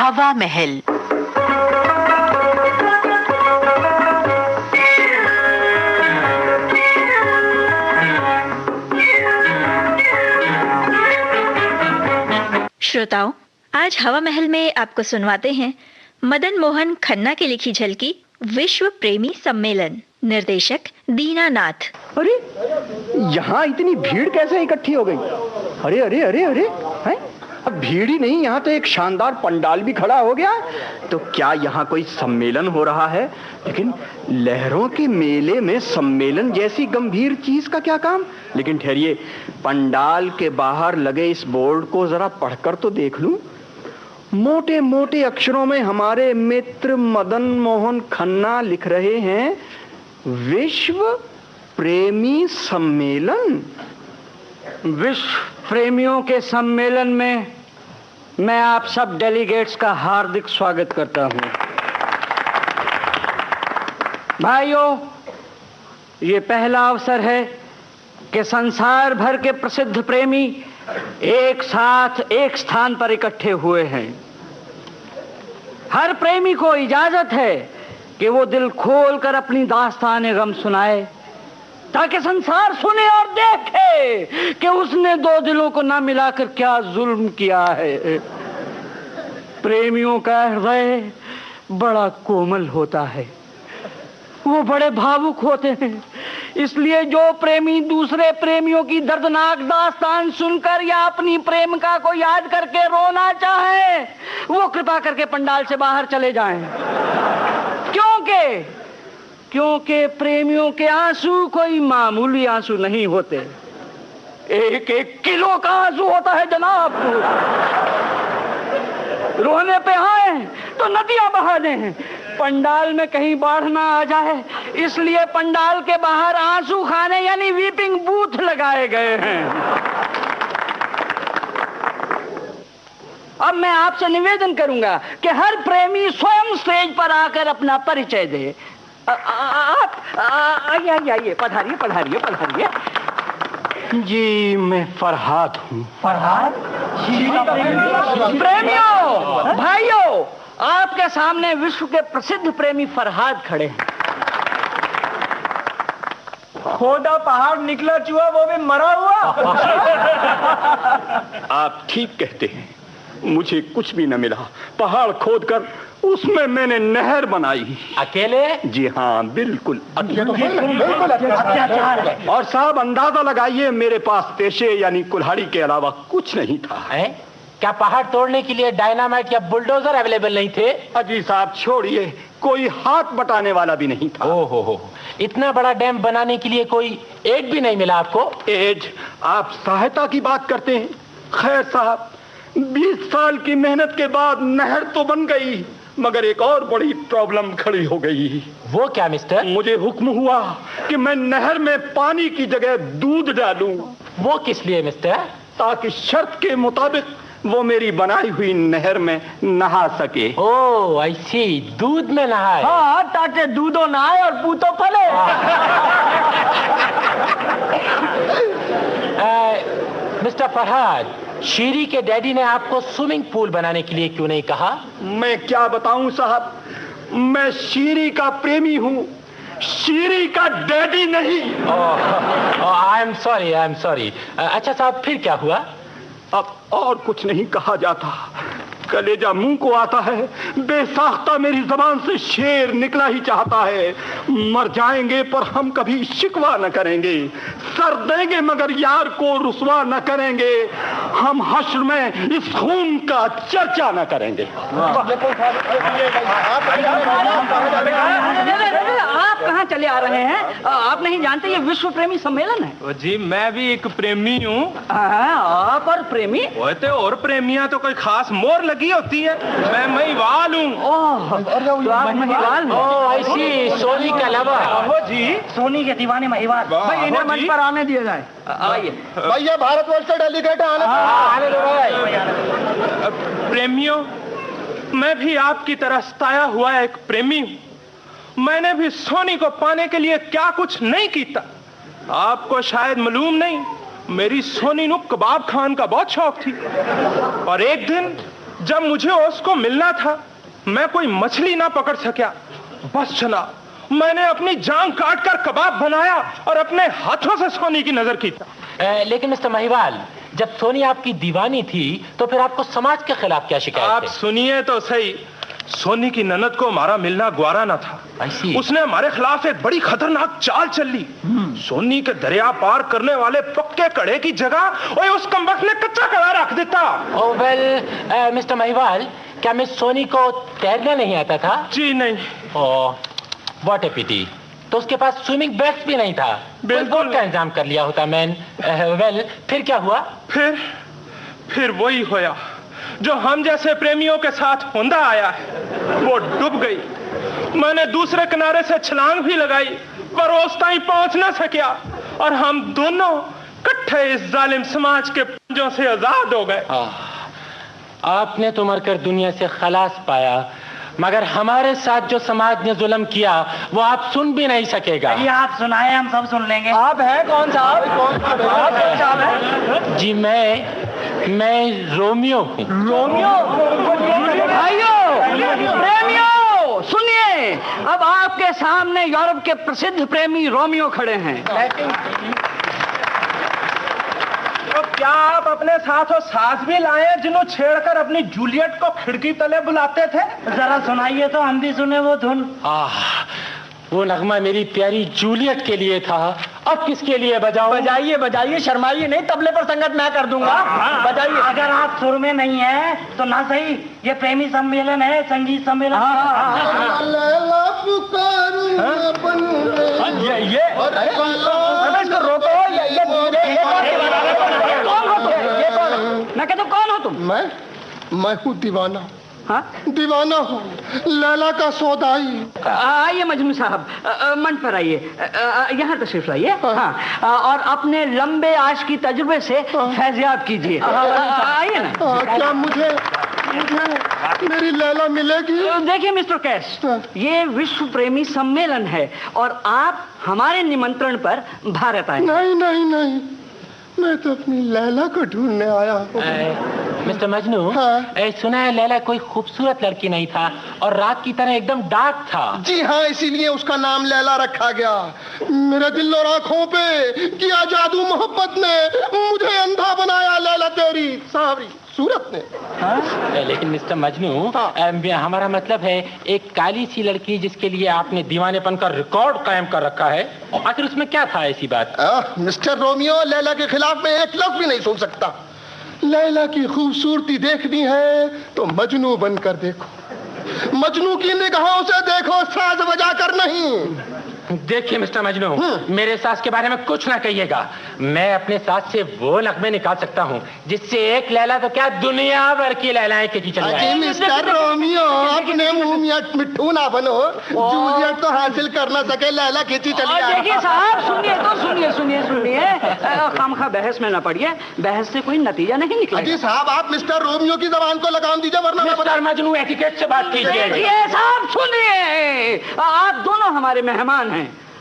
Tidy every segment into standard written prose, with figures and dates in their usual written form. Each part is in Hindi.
हवा महल। श्रोताओं, आज हवा महल में आपको सुनवाते हैं मदन मोहन खन्ना की लिखी झलकी विश्व प्रेमी सम्मेलन। निर्देशक दीनानाथ। अरे यहाँ इतनी भीड़ कैसे इकट्ठी हो गई? अरे अरे अरे अरे हैं? अब भीड़ ही नहीं, यहाँ तो एक शानदार पंडाल भी खड़ा हो गया। तो क्या यहाँ कोई सम्मेलन हो रहा है? लेकिन लहरों के मेले में सम्मेलन जैसी गंभीर चीज का क्या काम? लेकिन ठहरिए, पंडाल के बाहर लगे इस बोर्ड को जरा पढ़कर तो देख लूं। मोटे मोटे अक्षरों में हमारे मित्र मदन मोहन खन्ना लिख रहे हैं, विश्व प्रेमी सम्मेलन। विश्व प्रेमियों के सम्मेलन में मैं आप सब डेलीगेट्स का हार्दिक स्वागत करता हूं। भाइयों, ये पहला अवसर है कि संसार भर के प्रसिद्ध प्रेमी एक साथ एक स्थान पर इकट्ठे हुए हैं। हर प्रेमी को इजाजत है कि वो दिल खोलकर अपनी दास्तान गम सुनाए, ताकि संसार सुने और देखे कि उसने दो दिलों को ना मिलाकर क्या जुल्म किया है। प्रेमियों का हृदय बड़ा कोमल होता है, वो बड़े भावुक होते हैं। इसलिए जो प्रेमी दूसरे प्रेमियों की दर्दनाक दास्तान सुनकर या अपनी प्रेमिका को याद करके रोना चाहे, वो कृपा करके पंडाल से बाहर चले जाएं। क्योंकि प्रेमियों के आंसू कोई मामूली आंसू नहीं होते, एक एक किलो का आंसू होता है जनाब। रोने पे आए तो नदियां बहा दें, पंडाल में कहीं बाढ़ ना आ जाए, इसलिए पंडाल के बाहर आंसू खाने यानी वीपिंग बूथ लगाए गए हैं। अब मैं आपसे निवेदन करूंगा कि हर प्रेमी स्वयं स्टेज पर आकर अपना परिचय दे। आप आइए, पधारिए। जी, मैं फरहाद हूँ। फरहाद? प्रेमियों, भाइयों, आपके सामने विश्व के प्रसिद्ध प्रेमी फरहाद खड़े हैं। खोदा पहाड़ निकला चूहा, वो भी मरा हुआ। आप ठीक कहते हैं, मुझे कुछ भी न मिला। पहाड़ खोदकर उसमें मैंने नहर बनाई। अकेले? जी हाँ, बिल्कुल और साहब अंदाजा लगाइए, मेरे पास पेशे यानी कुल्हाड़ी के अलावा कुछ नहीं था। क्या पहाड़ तोड़ने के लिए डायनामाइट या बुलडोजर अवेलेबल नहीं थे? अजी साहब छोड़िए, कोई हाथ बटाने वाला भी नहीं था। ओहो, इतना बड़ा डैम बनाने के लिए कोई एड भी नहीं मिला आपको? एड? आप सहायता की बात करते हैं। खैर साहब, 20 साल की मेहनत के बाद नहर तो बन गई, मगर एक और बड़ी प्रॉब्लम खड़ी हो गई। वो क्या मिस्टर? मुझे हुक्म हुआ कि मैं नहर में पानी की जगह दूध डालूं। वो किस लिए मिस्टर? ताकि शर्त के मुताबिक वो मेरी बनाई हुई नहर में नहा सके। ओह, आई सी, दूध में नहाए। हाँ, ताकि दूधो नहाए और पूतो फले। मिस्टर फरहाद, शीरी के डैडी ने आपको स्विमिंग पूल बनाने के लिए क्यों नहीं कहा? मैं क्या बताऊं साहब, मैं शीरी का प्रेमी हूँ, शीरी का डैडी नहीं। I am sorry. अच्छा साहब, फिर क्या हुआ? अब और कुछ नहीं कहा जाता, कलेजा मुंह को आता है। बेसाख्ता मेरी जबान से शेर निकला ही चाहता है। मर जाएंगे पर हम कभी शिकवा न करेंगे, सर देंगे मगर यार को रुसवा न करेंगे, हम हश्र में इस खून का चर्चा न करेंगे। आप कहाँ चले आ रहे हैं? आप नहीं जानते ये विश्व प्रेमी सम्मेलन है? जी, मैं भी एक प्रेमी हूँ। आप और प्रेमी? और प्रेमियाँ तो कोई खास मोर लगी होती है। मैं महिवाल हूँ। तो आप महिवाल? आई सी, सोनी का लवर। जी, सोनी के दीवाने महिवाल। भाई इन्हें मंच पर आने दिया जाए। आइए भैया, भारतवर्ष से डेलीगेट आने दो भाई। प्रेमियों, मैं भी आपकी तरह सताया हुआ एक प्रेमी हूँ। मैंने भी सोनी को पाने के लिए क्या कुछ नहीं किया। आपको शायद मालूम नहीं, मेरी सोनी नु कबाब खान का बहुत शौक थी, और एक दिन जब मुझे उसको मिलना था मैं कोई मछली ना पकड़ सका। बस जनाब, मैंने अपनी जान काट कर कबाब बनाया और अपने हाथों से सोनी की नजर की। लेकिन मिस्टर महिवाल, जब सोनी आपकी दीवानी थी तो फिर आपको समाज के खिलाफ क्या शिकायत आप सुनिए तो सही। सोनी की ननद को हमारा मिलना ग्वारा न था। उसने हमारे खिलाफ एक बड़ी खतरनाक चाल चली। सोनी के दरिया पार करने वाले पक्के कड़े की जगह ओए उस कमबख्त ने कच्चा कड़ा रख देता। ओह वेल मिस्टर महिवाल, क्या मिस सोनी को तैरना नहीं आता था? जी नहीं। ओह व्हाट ए पिटी। तो उसके पास स्विमिंग बैग्स भी नहीं था। बिल्कुल का इंतजाम कर लिया होता मैन। वेल फिर क्या हुआ? फिर वही होया जो हम जैसे प्रेमियों के साथ होंदा आया है। वो डूब गई। मैंने दूसरे किनारे से छलांग भी लगाई पर उस ताईं पहुंच न सकिया और हम दोनों इकट्ठे इस जालिम समाज के पंजों से आजाद हो गए। आपने तो मरकर दुनिया से खलास पाया, मगर हमारे साथ जो समाज ने जुल्म किया वो आप सुन भी नहीं सकेगा। ये आप सुनाए, हम सब सुन लेंगे। आप हैं कौन साहब? आप कौन साहब हैं? जी मैं रोमियो हूँ। रोमियो? भाइयों, प्रेमियों, सुनिए, अब आपके सामने यूरोप के प्रसिद्ध प्रेमी रोमियो खड़े हैं। तो क्या आप अपने साथ वो सास भी लाए जिन्हों छेड़कर अपनी जूलियट को खिड़की तले बुलाते थे? जरा सुनाइए तो हम भी सुने वो धुन। वो नगमा मेरी प्यारी जूलियट के लिए था। अब किसके लिए बजाओ? बजाइए बजाइए, शर्माइए नहीं, तबले पर संगत मैं कर दूंगा। बजाइए। अगर आप सुर में नहीं है तो ना सही, ये प्रेमी सम्मेलन है, संगीत सम्मेलन। मैं कहता हूँ कौन हो तुम? मैं हूँ दीवाना। हाँ? दीवाना हूँ, लैला का सौदाई। आइए मजनू साहब, मंच पर आइए, यहाँ तशरीफ लाइए। हाँ, और अपने लंबे आश की तजुर्बे से फैज़याब कीजिए। आइए ना। क्या मुझे मेरी लैला मिलेगी? देखिए मिस्टर कैश, ये विश्व प्रेमी सम्मेलन है और आप हमारे निमंत्रण पर भारत आए। नहीं नहीं नहीं, मैं तो अपनी लैला को ढूंढने आया हूँ। मिस्टर मजनू, हाँ? सुना है लैला कोई खूबसूरत लड़की नहीं था और रात की तरह एकदम डार्क था। जी हाँ, इसीलिए उसका नाम लैला रखा गया। मेरे दिल और आंखों पे किया जादू मोहब्बत ने मुझे अंधा बनाया लैला तेरी सावरी सूरत ने। हाँ? लेकिन मिस्टर मजनू, हमारा मतलब है एक काली सी लड़की जिसके लिए आपने दीवानेपन का रिकॉर्ड कायम कर रखा है, आखिर उसमें क्या था ऐसी बात? मिस्टर रोमियो, लैला के खिलाफ मैं एक लफ्ज भी नहीं सुन सकता। लैला की खूबसूरती देखनी है तो मजनू बनकर देखो, मजनू की निगाहों से देखो, साज बजा कर नहीं। देखिए मिस्टर मजनू, मेरे सास के बारे में कुछ ना कहिएगा। मैं अपने सास से वो नगमे निकाल सकता हूँ जिससे एक लैला तो क्या दुनिया भर की लैलाएं खींची चली जाए। मिस्टर रोमियो, अपने मुंह में मिट्ठू ना बनो। जूलियट तो हासिल कर ना सके, लैला खींची चली जाए। देखिए साहब, सुनिए, खामखा बहस में ना पड़िए, बहस से कोई नतीजा नहीं निकलेगा। जी साहब, आप मिस्टर रोमियो की जबान को लगाम दीजिए, वरना मिस्टर मजनू एटिकेट से बात कीजिए। देखिए साहब, सुनिए, आप दोनों हमारे मेहमान हैं,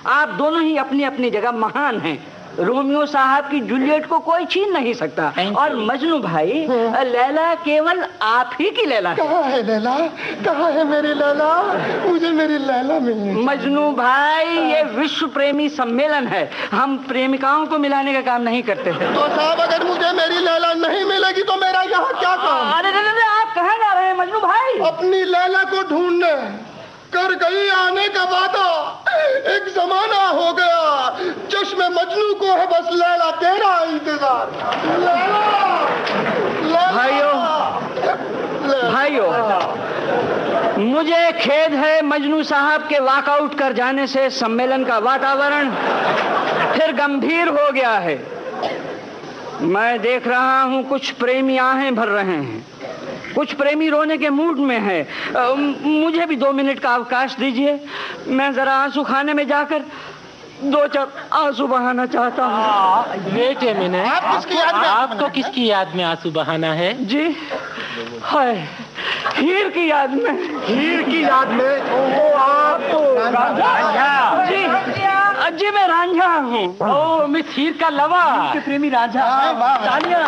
आप दोनों ही अपनी अपनी जगह महान हैं। रोमियो साहब की जूलियट को कोई छीन नहीं सकता और मजनू भाई, लैला केवल आप ही की लैला है। कहाँ है लैला? कहाँ है मेरी लैला? मुझे मेरी लैला मिलनी। मजनू भाई, ये विश्व प्रेमी सम्मेलन है, हम प्रेमिकाओं को मिलाने का काम नहीं करते हैं। तो साहब, अगर मुझे मेरी लैला नहीं मिलेगी तो मेरा यहाँ क्या काम? अरे आप कहाँ जा रहे हैं मजनू भाई? अपनी लैला को ढूंढने। कर गई आने का वादा, एक जमाना हो गया, चश्मे मजनू को है बस लैला तेरा इंतजार। भाइयों, मुझे खेद है, मजनू साहब के वॉकआउट कर जाने से सम्मेलन का वातावरण फिर गंभीर हो गया है। मैं देख रहा हूं कुछ प्रेमी आहें भर रहे हैं, कुछ प्रेमी रोने के मूड में है। मुझे भी 2 मिनट का अवकाश दीजिए, मैं जरा आंसू खाने में जाकर 2-4 आंसू बहाना चाहता हूँ। वेट ए मिनट, आपको किसकी याद में आंसू बहाना है? जी हाय, हीर की याद में। हीर की याद में? ओहो, आप तो रांझा। जी मैं रांझा हूँ। ओह, मिस हीर का लवा। के प्रेमी रांझा। तालियां।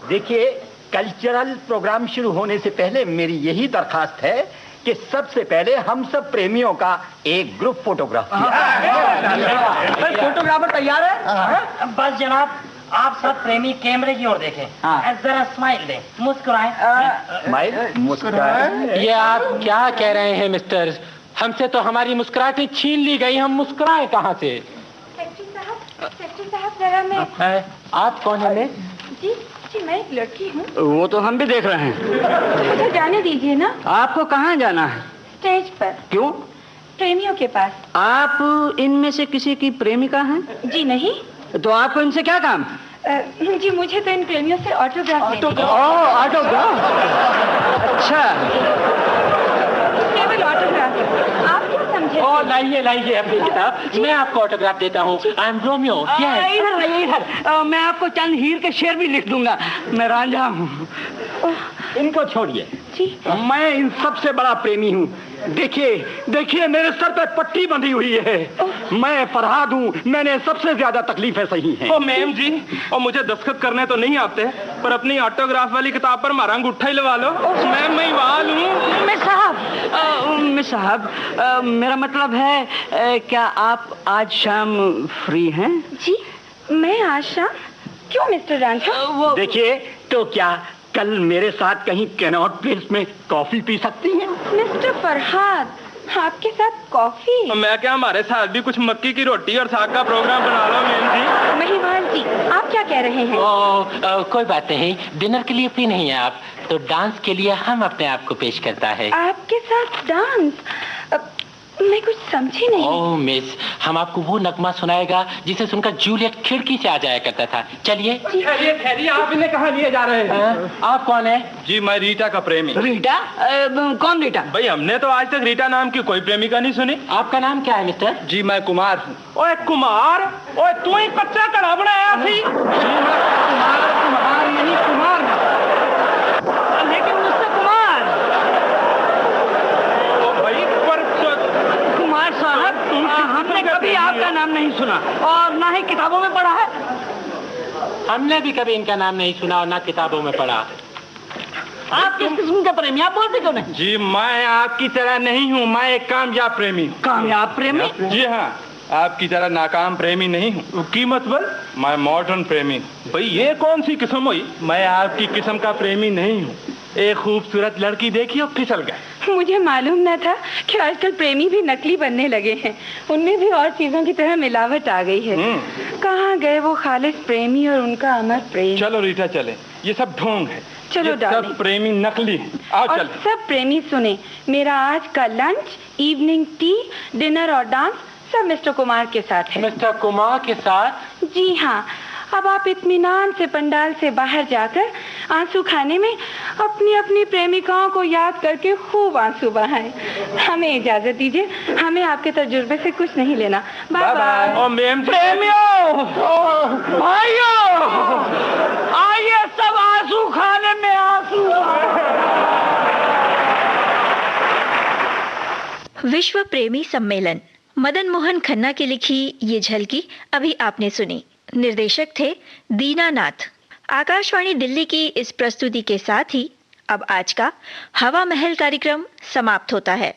देखिए, कल्चरल प्रोग्राम शुरू होने से पहले मेरी यही दरखास्त है कि सबसे पहले हम सब प्रेमियों का एक ग्रुप फोटोग्राफ फोटोग्राफर तैयार है? बस जनाब, आप सब प्रेमी कैमरे की ओर देखें। जरा स्माइल दें, मुस्कुराएं। मुस्कुराएं। ये आप क्या कह रहे हैं मिस्टर? हमसे तो हमारी मुस्कुराहटें छीन ली गई, हम मुस्कुराएं कहाँ से? सेक्रेटरी साहब जरा मैं। आप कौन है? जी जी, मैं एक लड़की हूँ। वो तो हम भी देख रहे हैं। मुझे जाने दीजिए ना। आपको कहाँ जाना है? स्टेज पर। क्यों? प्रेमियों के पास। आप इनमें से किसी की प्रेमिका हैं? जी नहीं। तो आपको इनसे क्या काम? जी मुझे तो इन प्रेमियों से ऑटोग्राफ। ऑटोग्राफ? अच्छा, केवल ऑटोग्राफ। आप क्या समझे? लाइए अपनी किताब, मैं आपको ऑटोग्राफ देता हूँ। I am Romeo. इधर आइए, इधर। मैं आपको चंद हीर के शेर भी लिख दूंगा। मैं रांझा हूँ। इनको छोड़िए, मैं इन सबसे बड़ा प्रेमी हूँ। देखिए मेरे सर पे पट्टी बंधी हुई है। मैं फरहाद हूँ, मैंने सबसे ज्यादा तकलीफें सही हैं। ओ मैम जी, और मुझे दस्तखत करने तो नहीं आते, पर अपनी ऑटोग्राफ वाली किताब पर मारा अंगूठा ही लगा लो। मैम मैं वाल हूँ। मिस साहब, मेरा मतलब है क्या आप आज शाम फ्री हैं? जी मैं आज शाम। क्यों मिस्टर रांझा? देखिए तो क्या कल मेरे साथ कहीं कैनॉट प्लेस में कॉफी पी सकती हैं? मिस्टर फरहाद, आपके साथ कॉफी? मैं क्या, हमारे साथ भी कुछ मक्की की रोटी और साग का प्रोग्राम बना लो मैम जी। महिवाल जी, आप क्या कह रहे हैं? कोई बात नहीं, डिनर के लिए फ्री नहीं है आप तो डांस के लिए हम अपने आप को पेश करता है। आपके साथ डांस? मैं कुछ समझी नहीं। ओह मिस, हम आपको वो नगमा सुनाएगा जिसे सुनकर जूलियट खिड़की से आ जाया करता था। चलिए। ठहरिए, आप इन्हें कहाँ लिए जा रहे हैं? आप कौन है? जी मैं रीटा का प्रेमी। रीटा? कौन रीटा? भाई हमने तो आज तक रीटा नाम की कोई प्रेमिका नहीं सुनी। आपका नाम क्या है मिस्टर? जी मैं कुमार हूँ। ओए कुमार, ओए तू ही कच्चा कड़ा बनाया थी। कुमार नहीं, कुमार, लेकिन मुझसे कुमार। भाई पर कुमार साहब, हमने कभी आपका नाम नहीं सुना और ना ही किताबों में पढ़ा है। हमने भी कभी इनका नाम नहीं सुना और ना किताबों में पढ़ा। आप किस किस्म के प्रेमी? आप बोलते क्यों नहीं? जी मैं आपकी तरह नहीं हूँ, मैं एक कामयाब प्रेमी हूँ। कामयाब प्रेमी? जी हाँ, आपकी तरह नाकाम प्रेमी नहीं हूँ। की मतलब? मैं मॉडर्न प्रेमी। भाई ये कौन सी किस्म हुई? मैं आपकी किस्म का प्रेमी नहीं हूँ। एक खूबसूरत लड़की देखी और फिसल गए। मुझे मालूम न था कि आजकल प्रेमी भी नकली बनने लगे हैं। उनमें भी और चीजों की तरह मिलावट आ गई है। कहाँ गए वो खालिस प्रेमी और उनका अमर प्रेम? चलो रीटा चले, ये सब ढोंग है। चलो सब प्रेमी नकली है। आओ और चले। सब प्रेमी सुने, मेरा आज का लंच, इवनिंग टी, डिनर और डांस सब मिस्टर कुमार के साथ है। मिस्टर कुमार के साथ? जी हाँ। अब आप इत्मीनान से पंडाल से बाहर जाकर आंसू खाने में अपनी अपनी प्रेमिकाओं को याद करके खूब आंसू बहाएं। हमें इजाजत दीजिए, हमें आपके तजुर्बे से कुछ नहीं लेना। Bye bye. और मैम प्रेमियों, भाइयों, आइए सब आंसू खाने में आंसू। विश्व प्रेमी सम्मेलन, मदन मोहन खन्ना की लिखी ये झलकी अभी आपने सुनी। निर्देशक थे दीनानाथ। आकाशवाणी दिल्ली की इस प्रस्तुति के साथ ही अब आज का हवा महल कार्यक्रम समाप्त होता है।